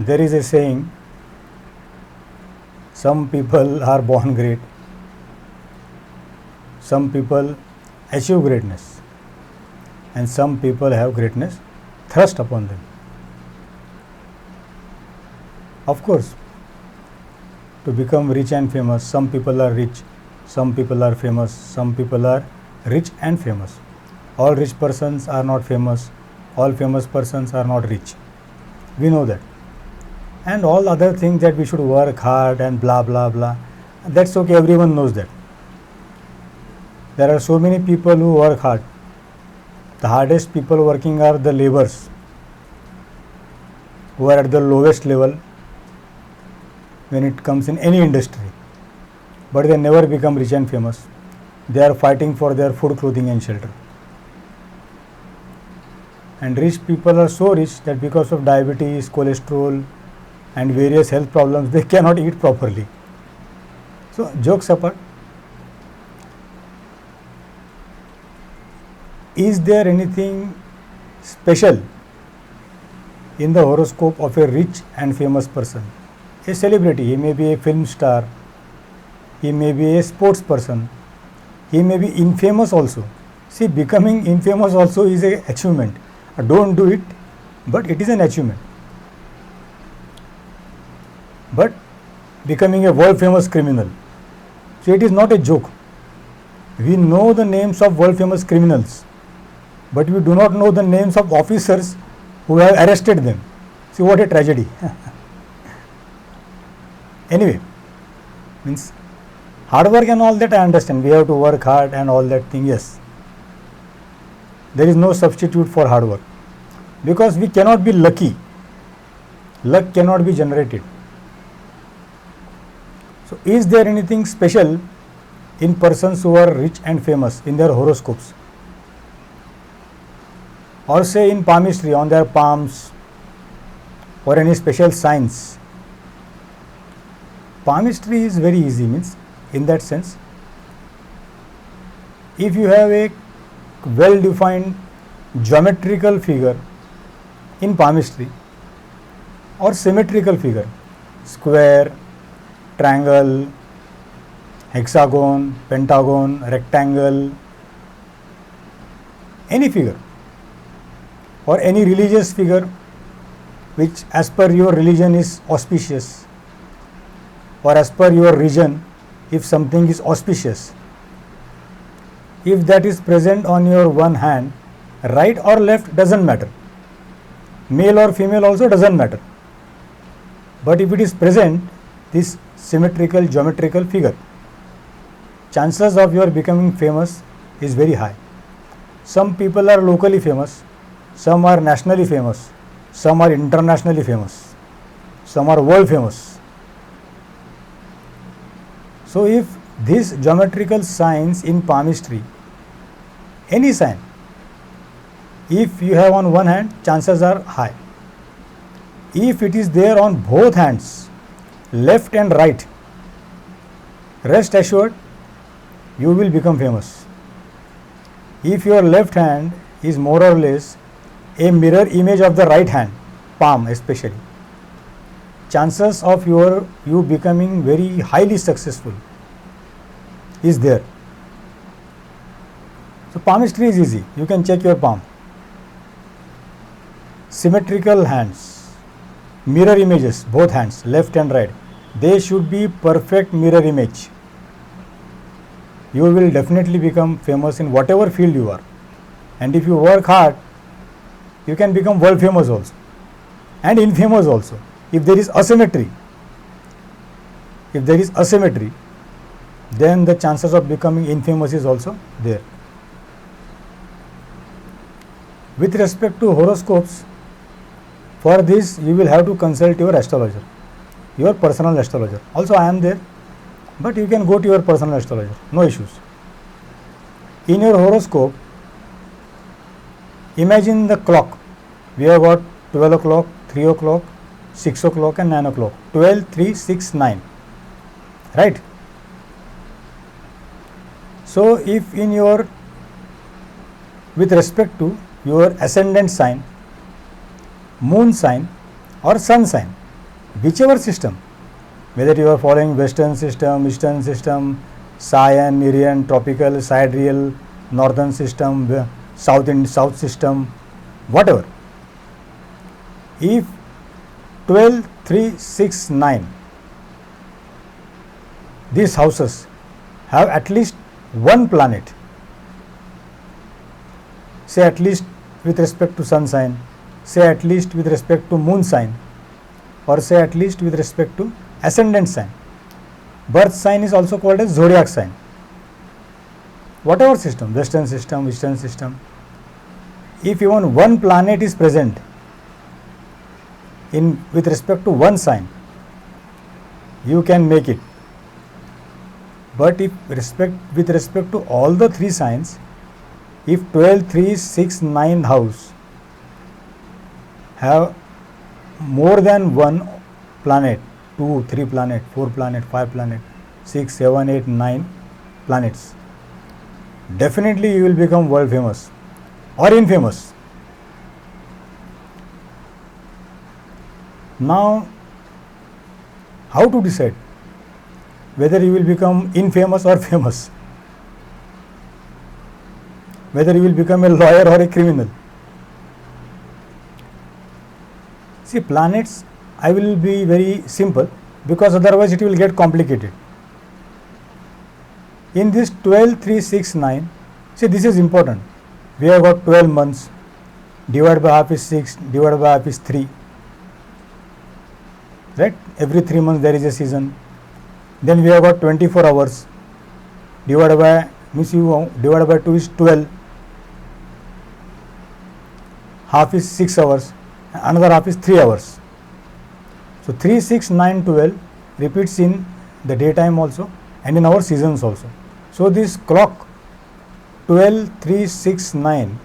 There is a saying, some people are born great, some people achieve greatness, and some people have greatness thrust upon them. Of course, to become rich and famous, some people are rich, some people are famous, some people are rich and famous. All rich persons are not famous, all famous persons are not rich. We know that. And all other things that we should work hard and blah blah blah, that's okay, everyone knows that. There are so many people who work hard. The hardest people working are the laborers, who are at the lowest level when it comes in any industry, but they never become rich and famous. They are fighting for their food, clothing and shelter. And rich people are so rich that because of diabetes, cholesterol and various health problems, they cannot eat properly. So, jokes apart, is there anything special in the horoscope of a rich and famous person? A celebrity, he may be a film star, he may be a sports person, he may be infamous also. See, becoming infamous also is an achievement. Don't do it, but it is an achievement. But becoming a world famous criminal, so it is not a joke. We know the names of world famous criminals, but we do not know the names of officers who have arrested them. See what a tragedy. Anyway, means hard work and all that I understand. We have to work hard and all that thing, yes. There is no substitute for hard work, because we cannot be lucky. Luck cannot be generated. So, is there anything special in persons who are rich and famous in their horoscopes? Or say in palmistry, on their palms, or any special signs? Palmistry is very easy, means in that sense, if you have a well defined geometrical figure in palmistry or symmetrical figure, square, triangle, hexagon, pentagon, rectangle, any figure, or any religious figure which as per your religion is auspicious, or as per your region, if something is auspicious, if that is present on your one hand, right or left doesn't matter, male or female also doesn't matter, but if it is present, this symmetrical geometrical figure, chances of your becoming famous is very high. Some people are locally famous, some are nationally famous, some are internationally famous, some are world famous. So, if these geometrical signs in palmistry, any sign, if you have on one hand, chances are high. If it is there on both hands, left and right, rest assured, you will become famous. If your left hand is more or less a mirror image of the right hand, palm especially, chances of you becoming very highly successful is there. So, palmistry is easy, you can check your palm. Symmetrical hands, mirror images, both hands, left and right, they should be perfect mirror image. You will definitely become famous in whatever field you are. And if you work hard, you can become world famous also and infamous also. If there is asymmetry, then the chances of becoming infamous is also there. With respect to horoscopes, for this you will have to consult your astrologer, your personal astrologer. Also I am there, but you can go to your personal astrologer, no issues. In your horoscope, imagine the clock. We have got 12 o'clock, 3 o'clock, 6 o'clock and 9 o'clock, 12, 3, 6, 9, right? So, if in your, with respect to your ascendant sign, moon sign or sun sign, whichever system, whether you are following western system, eastern system, Saiyan, Irian, tropical, sidereal, northern system, south system, whatever. If 12, 3, 6, 9, these houses have at least one planet, say at least with respect to sun sign, say at least with respect to moon sign, or say at least with respect to ascendant sign. Birth sign is also called as zodiac sign. Whatever system, western system, eastern system, if even one planet is present with respect to one sign, you can make it. But if with respect to all the three signs, if 12, 3, 6, 9 house have more than one planet, 2, 3 planet, 4 planet, 5 planet, 6, 7, 8, 9 planets, definitely you will become world famous or infamous. Now, how to decide whether you will become infamous or famous? Whether you will become a lawyer or a criminal? See, planets, I will be very simple because otherwise it will get complicated. In this 12, 3, 6, 9, see, this is important. We have got 12 months, divided by half is 6, divided by half is 3. Right? Every 3 months there is a season. Then we have got 24 hours, divided by, divided by 2 is 12. Half is 6 hours, another half is 3 hours. So 3, 6, 9, 12 repeats in the daytime also and in our seasons also. So this clock 12, 3, 6, 9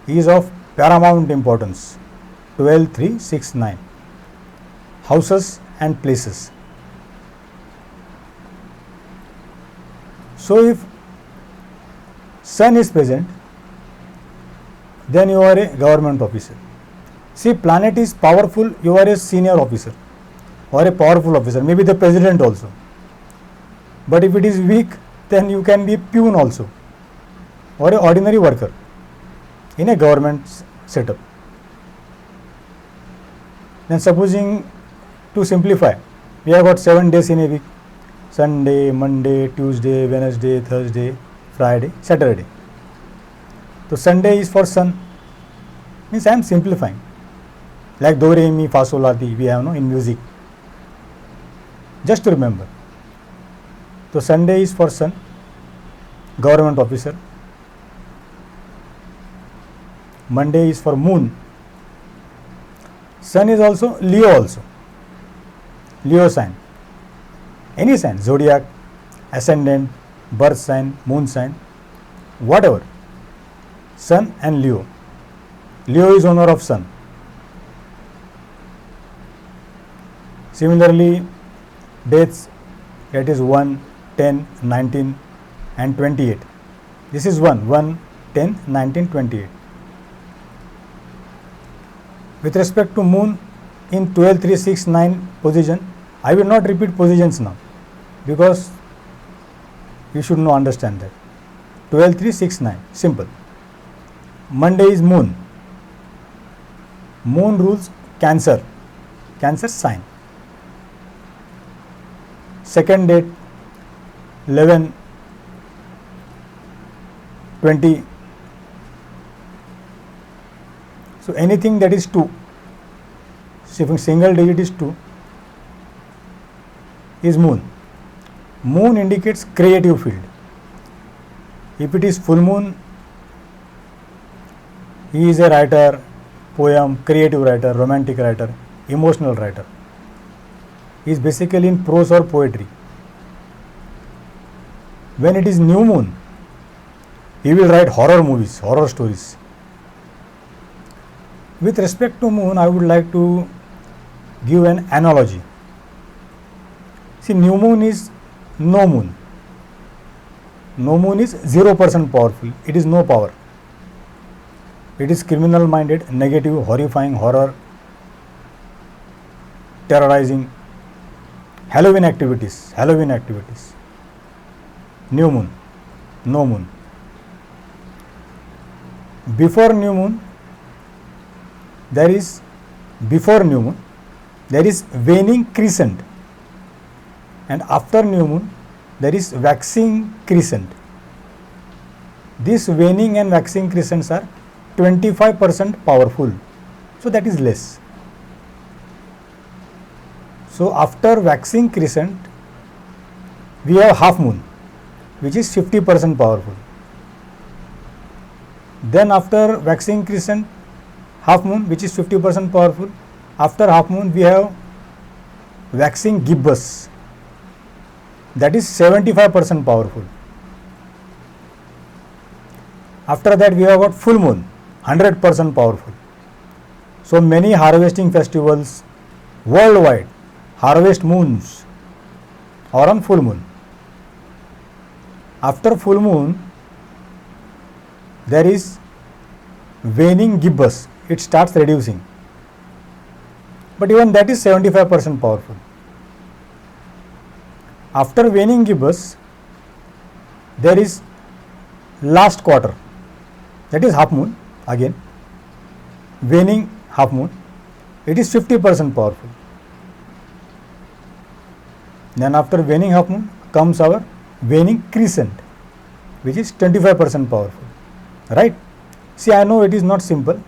is of paramount importance. 12, 3, 6, 9. Houses and places. So if sun is present, then you are a government officer. See, planet is powerful, you are a senior officer or a powerful officer, maybe the president also. But if it is weak, then you can be a peon also or an ordinary worker in a government setup. Then supposing, to simplify, we have got 7 days in a week: Sunday, Monday, Tuesday, Wednesday, Thursday, Friday, Saturday. So Sunday is for sun, means I am simplifying, like do, re, mi, fa, sol, la, ti we have in music, just to remember. So Sunday is for sun, government officer. Monday is for moon. Sun is also Leo also, Leo sign. Any sign, zodiac, ascendant, birth sign, moon sign, whatever. Sun and Leo. Leo is owner of sun. Similarly, dates, that is 1, 10, 19 and 28. This is 1, 10, 19, 28. With respect to moon, in 12, 3, 6, 9 position, I will not repeat positions now because you should know, understand that. 12, 3, 6, 9, simple. Monday is moon. Moon rules Cancer, Cancer sign. Second date 11, 20. So anything that is 2, if single digit is 2, is moon. Moon indicates creative field. If it is full moon, he is a writer, poem, creative writer, romantic writer, emotional writer. He is basically in prose or poetry. When it is new moon, he will write horror movies, horror stories. With respect to moon, I would like to give an analogy. See, new moon is no moon. No moon is 0% powerful. It is no power. It is criminal minded, negative, horrifying, horror. terrorizing. Halloween activities, new moon, no moon. Before new moon, there is waning crescent, and after new moon there is waxing crescent. These waning and waxing crescents are 25% powerful, so that is less. So after waxing crescent we have half moon, which is 50% powerful. Then after waxing crescent, half moon, which is 50% powerful. After half moon we have waxing gibbous, that is 75% powerful. After that we have got full moon, 100% powerful. So many harvesting festivals worldwide, harvest moons or on full moon. After full moon there is waning gibbous, it starts reducing, but even that is 75% powerful. After waning gibbous there is last quarter, that is half moon, again waning half moon, it is 50% powerful. Then after waning half moon comes our waning crescent, which is 25% powerful. Right? See, I know it is not simple,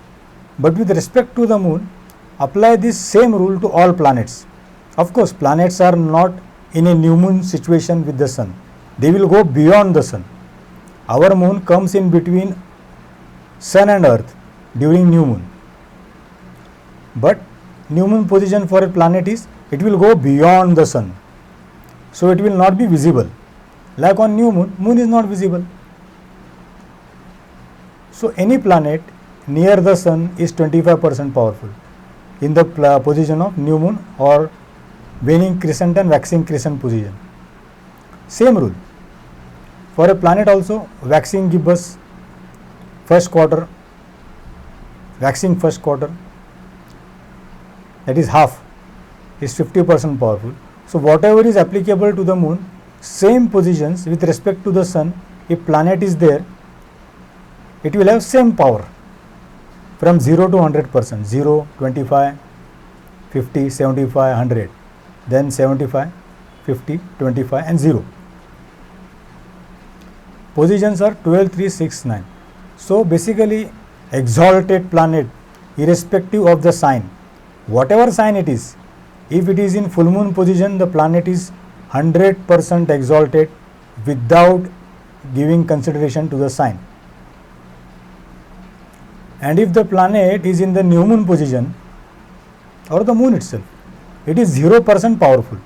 but with respect to the moon, apply this same rule to all planets. Of course, planets are not in a new moon situation with the sun. They will go beyond the sun. Our moon comes in between sun and earth during new moon. But new moon position for a planet is, it will go beyond the sun. So it will not be visible. Like on new moon, moon is not visible. So any planet near the sun is 25% powerful in the position of new moon or waning crescent and waxing crescent position. Same rule. For a planet also, waxing gibbous first quarter, waxing first quarter, that is half, is 50% powerful. So whatever is applicable to the moon, same positions with respect to the sun, if planet is there, it will have same power from 0 to 100%, 0, 25, 50, 75, 100, then 75, 50, 25 and 0. Positions are 12, 3, 6, 9. So basically exalted planet, irrespective of the sign, whatever sign it is, if it is in full moon position, the planet is 100% exalted without giving consideration to the sign. And if the planet is in the new moon position or the moon itself, it is 0% powerful.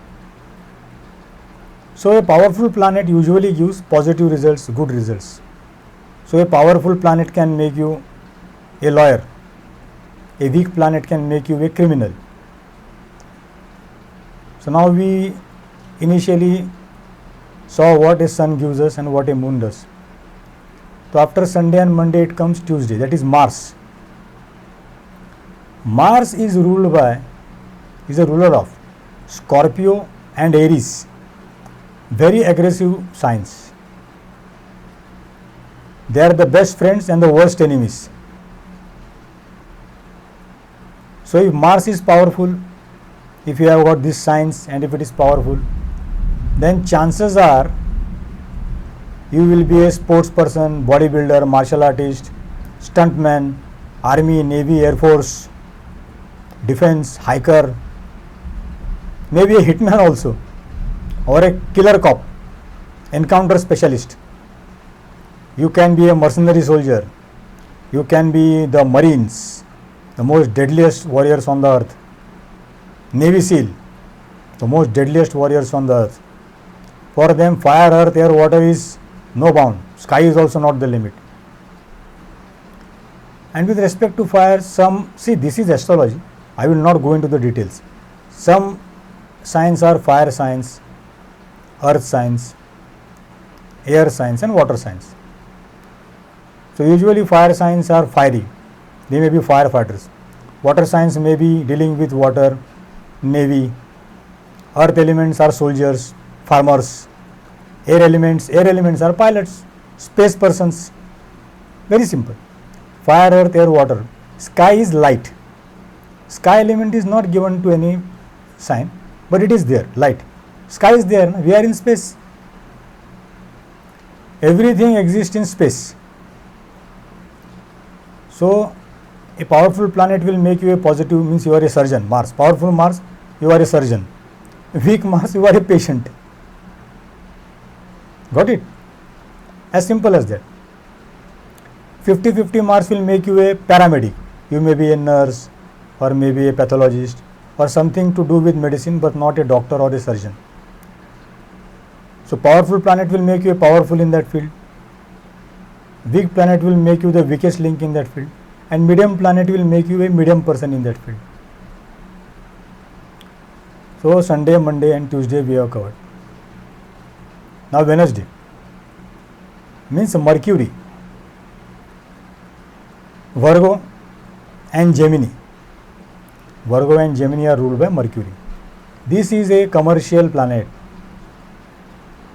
So a powerful planet usually gives positive results, good results. So a powerful planet can make you a lawyer. A weak planet can make you a criminal. So now we initially saw what a sun gives us and what a moon does. So after Sunday and Monday it comes Tuesday, that is Mars. Mars is a ruler of Scorpio and Aries, very aggressive signs. They are the best friends and the worst enemies. So if Mars is powerful, if you have got these signs and if it is powerful, then chances are you will be a sports person, bodybuilder, martial artist, stuntman, army, navy, air force, defense, hiker, maybe a hitman also, or a killer cop, encounter specialist. You can be a mercenary soldier, you can be the Marines, the most deadliest warriors on the earth, Navy SEAL, the most deadliest warriors on the earth. For them, fire, earth, air, water is no bound. Sky is also not the limit. And with respect to fire, this is astrology. I will not go into the details. Some signs are fire signs, earth signs, air signs and water signs. So usually fire signs are fiery. They may be firefighters. Water signs may be dealing with water, navy. Earth elements are soldiers, farmers. Air elements are pilots, space persons. Very simple. Fire, earth, air, water. Sky is light. Sky element is not given to any sign, but it is there, light. Sky is there, we are in space. Everything exists in space. So, a powerful planet will make you a positive, means you are a surgeon. Mars, powerful Mars, you are a surgeon. Weak Mars, you are a patient. Got it? As simple as that. 50-50 Mars will make you a paramedic. You may be a nurse or maybe a pathologist or something to do with medicine, but not a doctor or a surgeon. So, powerful planet will make you a powerful in that field. Weak planet will make you the weakest link in that field, and medium planet will make you a medium person in that field. So, Sunday, Monday and Tuesday we have covered. Now, Wednesday means Mercury, Virgo and Gemini. Virgo and Gemini are ruled by Mercury. This is a commercial planet.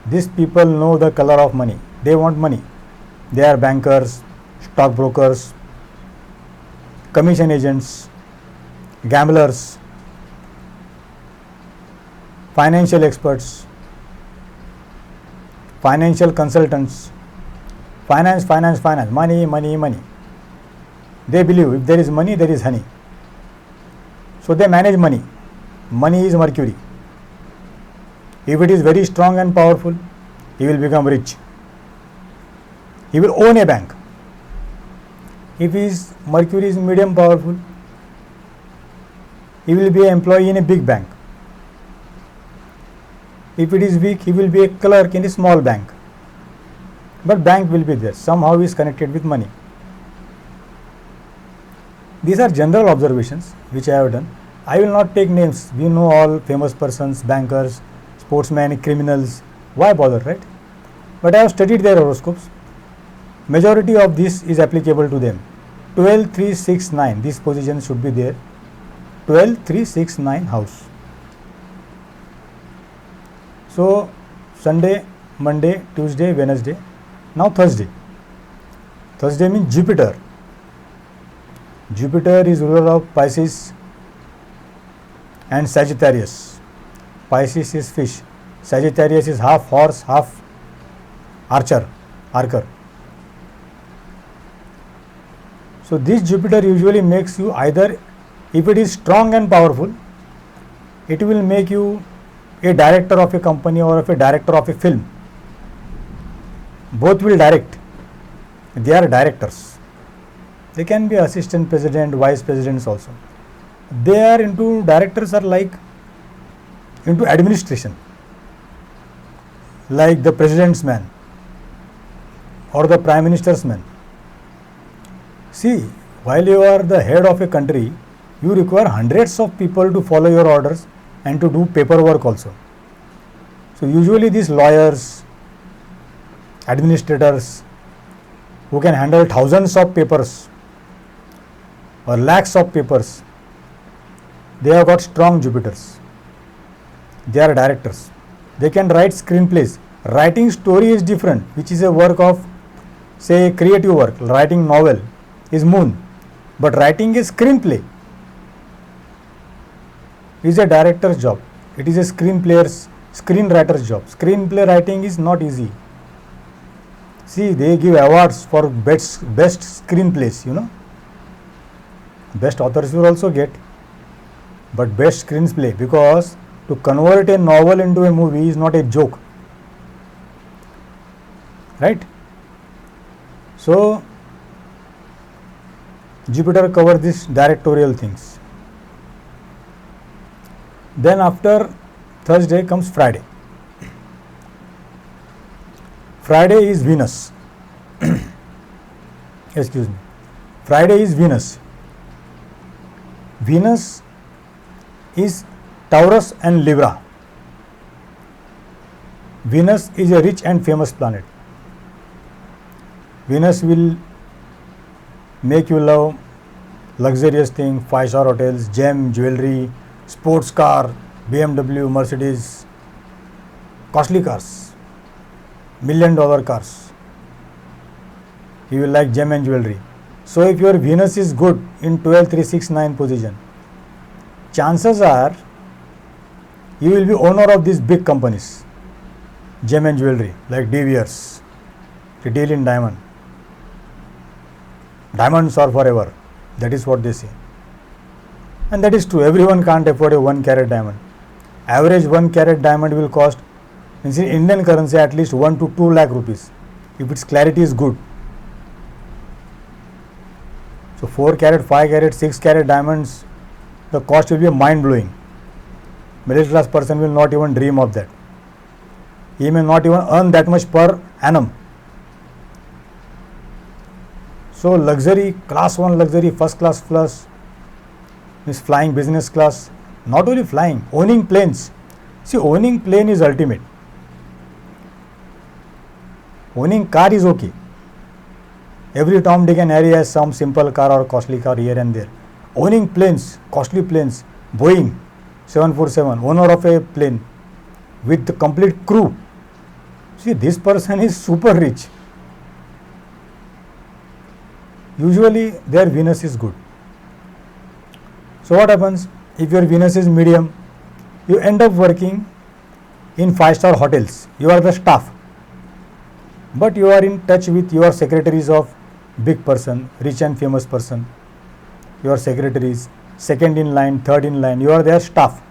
These people know the color of money. They want money. They are bankers, stockbrokers, commission agents, gamblers, financial experts, financial consultants, finance, money. They believe if there is money, there is honey. So they manage money. Money is Mercury. If it is very strong and powerful, he will become rich. He will own a bank. If his Mercury is medium powerful, he will be an employee in a big bank. If it is weak, he will be a clerk in a small bank. But bank will be there. Somehow he is connected with money. These are general observations which I have done. I will not take names. We know all famous persons, bankers, sportsmen, criminals. Why bother, right? But I have studied their horoscopes. Majority of this is applicable to them. 12, 3, 6, 9. This position should be there. 12, 3, 6, 9 house. So, Sunday, Monday, Tuesday, Wednesday. Now Thursday. Thursday means Jupiter. Jupiter is ruler of Pisces and Sagittarius. Pisces is fish. Sagittarius is half horse, half archer. So this Jupiter usually makes you either, if it is strong and powerful, it will make you a director of a company or of a director of a film. Both will direct. They are directors. They can be assistant president, vice presidents also. They are into, directors are like into administration, like the president's man or the prime minister's man. See, while you are the head of a country, you require hundreds of people to follow your orders and to do paperwork also. So usually these lawyers, administrators who can handle thousands of papers or lakhs of papers, they have got strong Jupiters. They are directors. They can write screenplays. Writing story is different, which is a work of, say, creative work. Writing novel is Moon, but writing a screenplay is a director's job. It is a screenwriter's job. Screenplay writing is not easy. See, they give awards for best screenplays, you know. Best authors will also get, but best screenplay, because to convert a novel into a movie is not a joke, right? So Jupiter covers these directorial things. Then after Thursday comes Friday. Friday is Venus. Excuse me. Friday is Venus. Venus is Taurus and Libra. Venus is a rich and famous planet. Venus will make you love luxurious things, 5-star hotels, gem, jewelry, sports car, BMW, Mercedes, costly cars, $1,000,000 cars. You will like gem and jewelry. So if your Venus is good in 12, 3, 6, 9 position, chances are you will be owner of these big companies, gem and jewelry like De Beers, they deal in diamond. Diamonds are forever. That is what they say. And that is true. Everyone can't afford a 1 carat diamond. Average 1 carat diamond will cost, in Indian currency, at least 1 to 2 lakh rupees if its clarity is good. So 4 carat, 5 carat, 6 carat diamonds, the cost will be mind blowing. Middle class person will not even dream of that. He may not even earn that much per annum. So luxury, class 1 luxury, first class plus, is flying business class, not only flying, owning planes. See, owning plane is ultimate. Owning car is okay. Every Tom, Dick and Harry has some simple car or costly car here and there. Owning planes, costly planes, Boeing 747, owner of a plane with the complete crew. See, this person is super rich. Usually their Venus is good. So what happens if your Venus is medium? You end up working in 5-star hotels. You are the staff, but you are in touch with your secretaries of big person, rich and famous person. Your secretaries, second in line, third in line, you are their staff.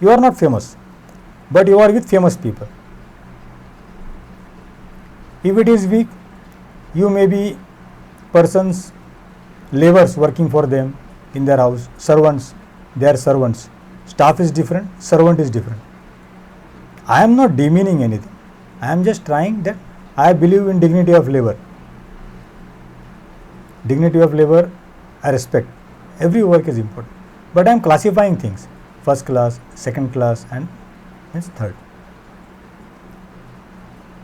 You are not famous, but you are with famous people. If it is weak, you may be persons, laborers working for them in their house, servants, they are servants. Staff is different, servant is different. I am not demeaning anything. I am just trying that I believe in dignity of labor. Dignity of labor, I respect. Every work is important. But I am classifying things. First class, second class and third.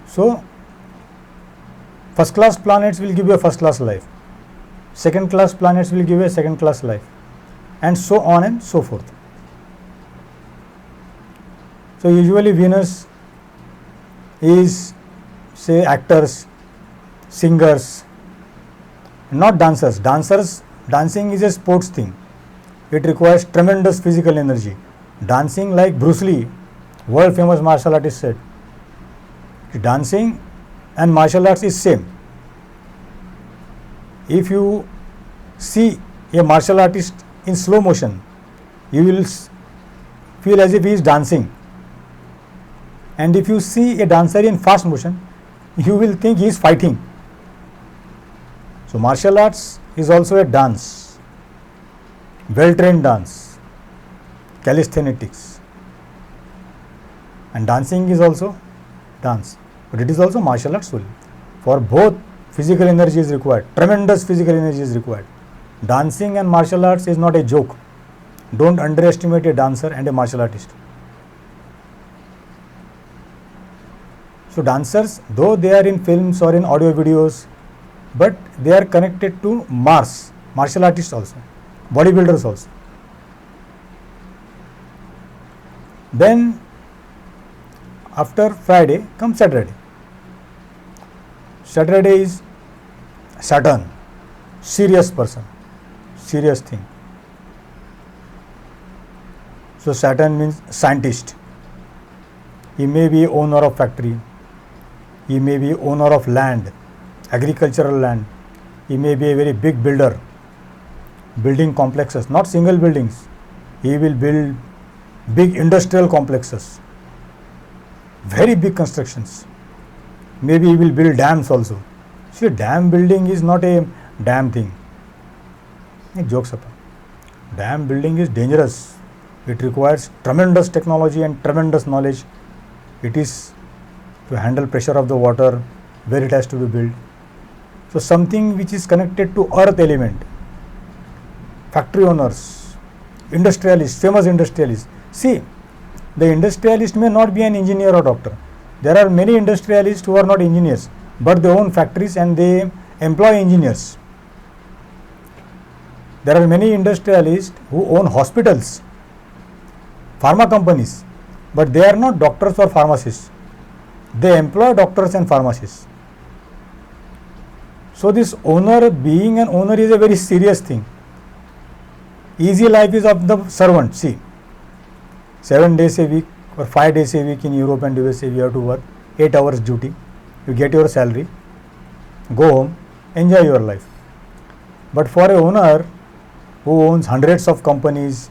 So, first class planets will give you a first class life. Second class planets will give you a second class life. And so on and so forth. So, usually Venus is, say, actors, singers, not dancers. Dancing is a sports thing. It requires tremendous physical energy. Dancing, like Bruce Lee, world famous martial artist, said, dancing and martial arts is same. If you see a martial artist in slow motion, you will feel as if he is dancing. And if you see a dancer in fast motion, you will think he is fighting. So martial arts is also a dance, well-trained dance, calisthenics. And dancing is also dance, but it is also martial arts only. For both, physical energy is required, tremendous physical energy is required. Dancing and martial arts is not a joke. Don't underestimate a dancer and a martial artist. So dancers, though they are in films or in audio videos, but they are connected to Mars, martial artists also, bodybuilders also. Then after Friday comes Saturday. Saturday is Saturn, serious person, serious thing. So Saturn means scientist. He may be owner of factory. He may be owner of land, agricultural land. He may be a very big builder, building complexes, not single buildings. He will build big industrial complexes, very big constructions. Maybe he will build dams also. See, dam building is not a dam thing. Jokes apart. Dam building is dangerous. It requires tremendous technology and tremendous knowledge. It is to handle pressure of the water, where it has to be built. So something which is connected to earth element, factory owners, industrialists, famous industrialists. See, the industrialist may not be an engineer or doctor. There are many industrialists who are not engineers, but they own factories and they employ engineers. There are many industrialists who own hospitals pharma companies, but they are not doctors or pharmacists. They employ doctors and pharmacists. So this owner, being an owner, is a very serious thing. Easy life is of the servant. See, 7 days a week or 5 days a week in Europe and USA, you have to work 8 hours duty. You get your salary, go home, enjoy your life. But for a owner who owns hundreds of companies,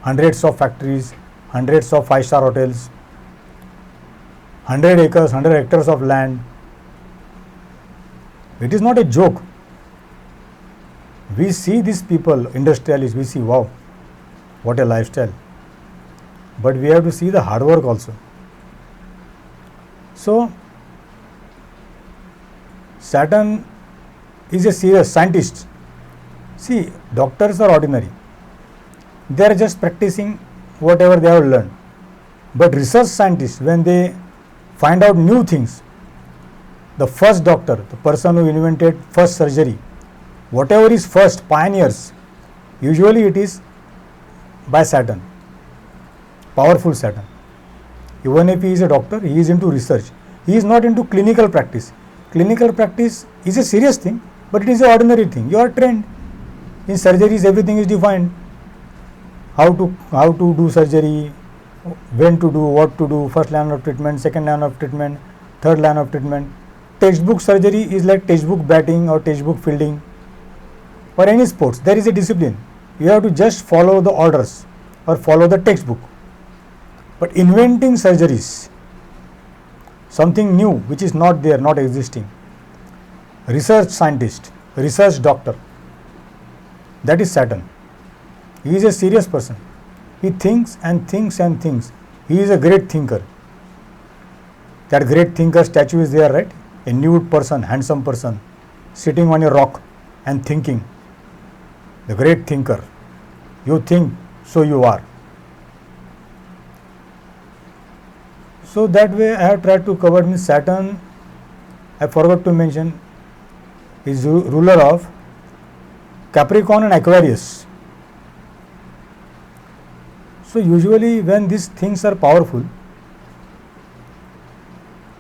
hundreds of factories, hundreds of 5-star hotels, 100 acres, 100 hectares of land, it is not a joke. We see these people, industrialists, we see, wow, what a lifestyle. But we have to see the hard work also. So, Saturn is a serious scientist. See, doctors are ordinary. They are just practicing whatever they have learned. But research scientists, when they find out new things, the first doctor, the person who invented first surgery, whatever is first, pioneers, usually it is by Saturn, powerful Saturn. Even if he is a doctor, he is into research. He is not into clinical practice. Clinical practice is a serious thing, but it is an ordinary thing. You are trained. In surgeries, everything is defined. How to do surgery, when to do, what to do, first line of treatment, second line of treatment, third line of treatment. Textbook surgery is like textbook batting or textbook fielding. For any sports, there is a discipline. You have to just follow the orders or follow the textbook. But inventing surgeries, something new which is not there, not existing. Research scientist, research doctor, that is Saturn. He is a serious person. He thinks and thinks and thinks. He is a great thinker. That great thinker statue is there, right? A nude person, handsome person, sitting on a rock and thinking. The great thinker. You think, so you are. So that way I have tried to cover. Means Saturn, I forgot to mention, is ruler of Capricorn and Aquarius. So usually when these things are powerful,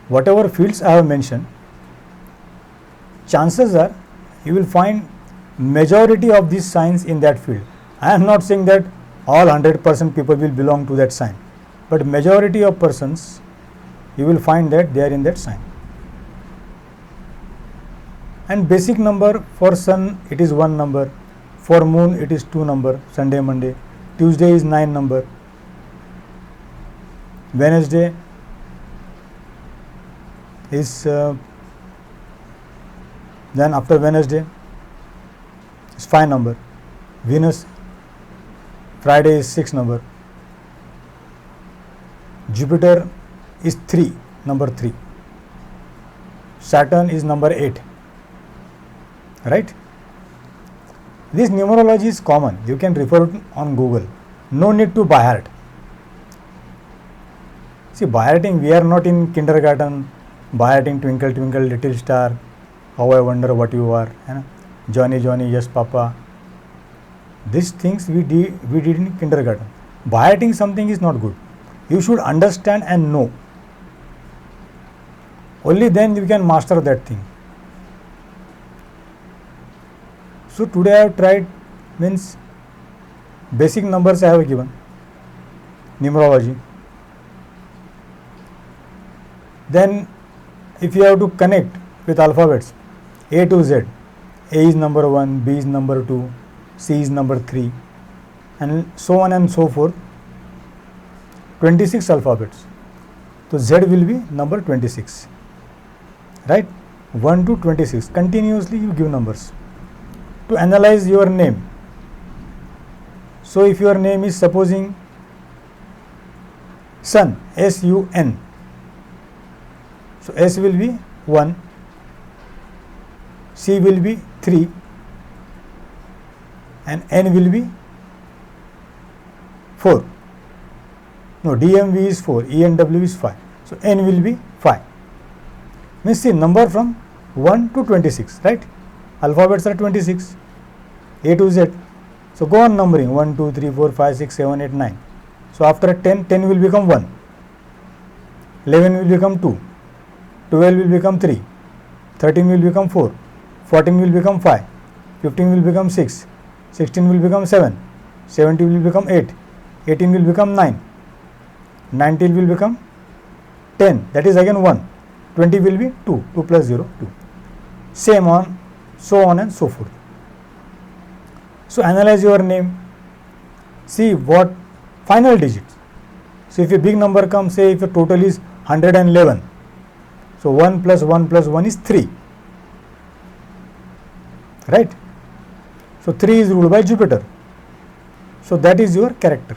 whatever fields I have mentioned, chances are you will find majority of these signs in that field. I am not saying that all 100% people will belong to that sign, but majority of persons you will find that they are in that sign. And basic number for sun it is 1 number, for moon it is 2 number, Sunday, Monday, Tuesday is 9 number, Wednesday is then after Wednesday is 5 number, Venus, Friday is 6 number, Jupiter is 3, number 3, Saturn is number 8, right? This numerology is common, you can refer it on Google, no need to by heart. See, by hearting, we are not in kindergarten, by hearting twinkle twinkle little star, how I wonder what you are, Johnny Johnny, yes Papa. These things we did in kindergarten. By hearting something is not good. You should understand and know. Only then you can master that thing. So today I have tried, means basic numbers I have given, numerology. Then if you have to connect with alphabets, A to Z, A is number 1, B is number 2, C is number 3, and so on and so forth, 26 alphabets. So Z will be number 26, right? 1 to 26, continuously you give numbers. To analyze your name, so if your name is supposing Sun, S-U-N, so S will be 1, C will be 3, and N will be 4. No, DMV is 4, ENW is 5. So N will be 5. Means see, number from 1 to 26, right? Alphabets are 26, A to Z. So go on numbering 1, 2, 3, 4, 5, 6, 7, 8, 9. So after 10, 10 will become 1, 11 will become 2, 12 will become 3, 13 will become 4, 14 will become 5, 15 will become 6, 16 will become 7, 17 will become 8, 18 will become 9, 19 will become 10, that is again 1, 20 will be 2, 2 plus 0, 2. Same on, so on and so forth. So analyze your name, see what final digits. So if a big number comes, say if the total is 111, so 1 plus 1 plus 1 is 3, right? So 3 is ruled by Jupiter. So that is your character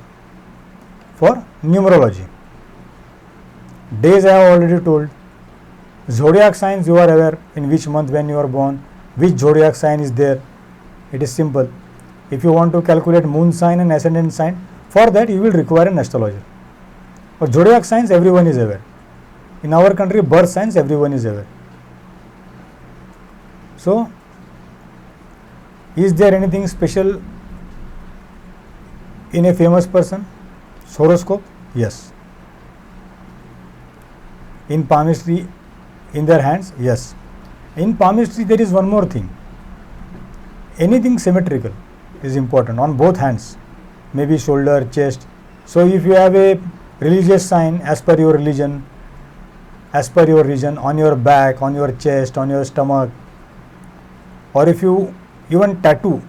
for numerology. Days I have already told. Zodiac signs you are aware in which month when you are born, which zodiac sign is there. It is simple. If you want to calculate moon sign and ascendant sign, for that you will require an astrologer. But zodiac signs everyone is aware. In our country, birth signs everyone is aware. So, is there anything special in a famous person? Horoscope? Yes. In palmistry, in their hands? Yes. In palmistry, there is one more thing. Anything symmetrical is important on both hands, maybe shoulder, chest. So if you have a religious sign as per your religion, as per your region, on your back, on your chest, on your stomach, or if you even tattoo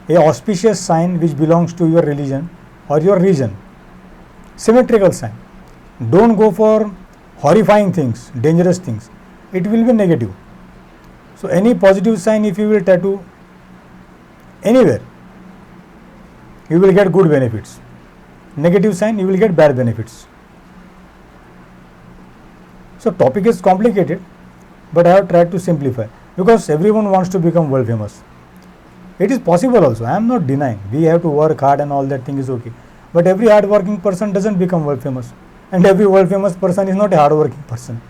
a auspicious sign which belongs to your religion or your region, symmetrical sign. Don't go for horrifying things, dangerous things. It will be negative. So any positive sign if you will tattoo anywhere, you will get good benefits. Negative sign, you will get bad benefits. So topic is complicated, but I have tried to simplify because everyone wants to become world famous. It is possible also. I am not denying. We have to work hard and all that thing is okay. But every hard working person doesn't become world famous. And every world famous person is not a hard working person.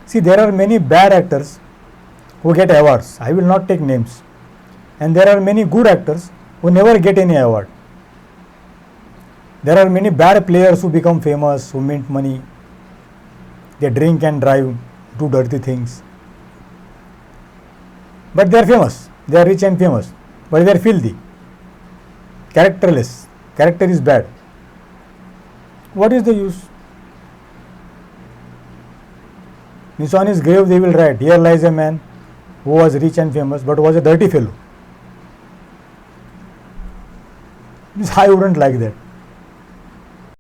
See, there are many bad actors who get awards. I will not take names. And there are many good actors who never get any award. There are many bad players who become famous, who mint money. They drink and drive, do dirty things. But they are famous. They are rich and famous. But they are filthy. Characterless. Character is bad. What is the use? On his grave they will write, here lies a man who was rich and famous but was a dirty fellow. I wouldn't like that.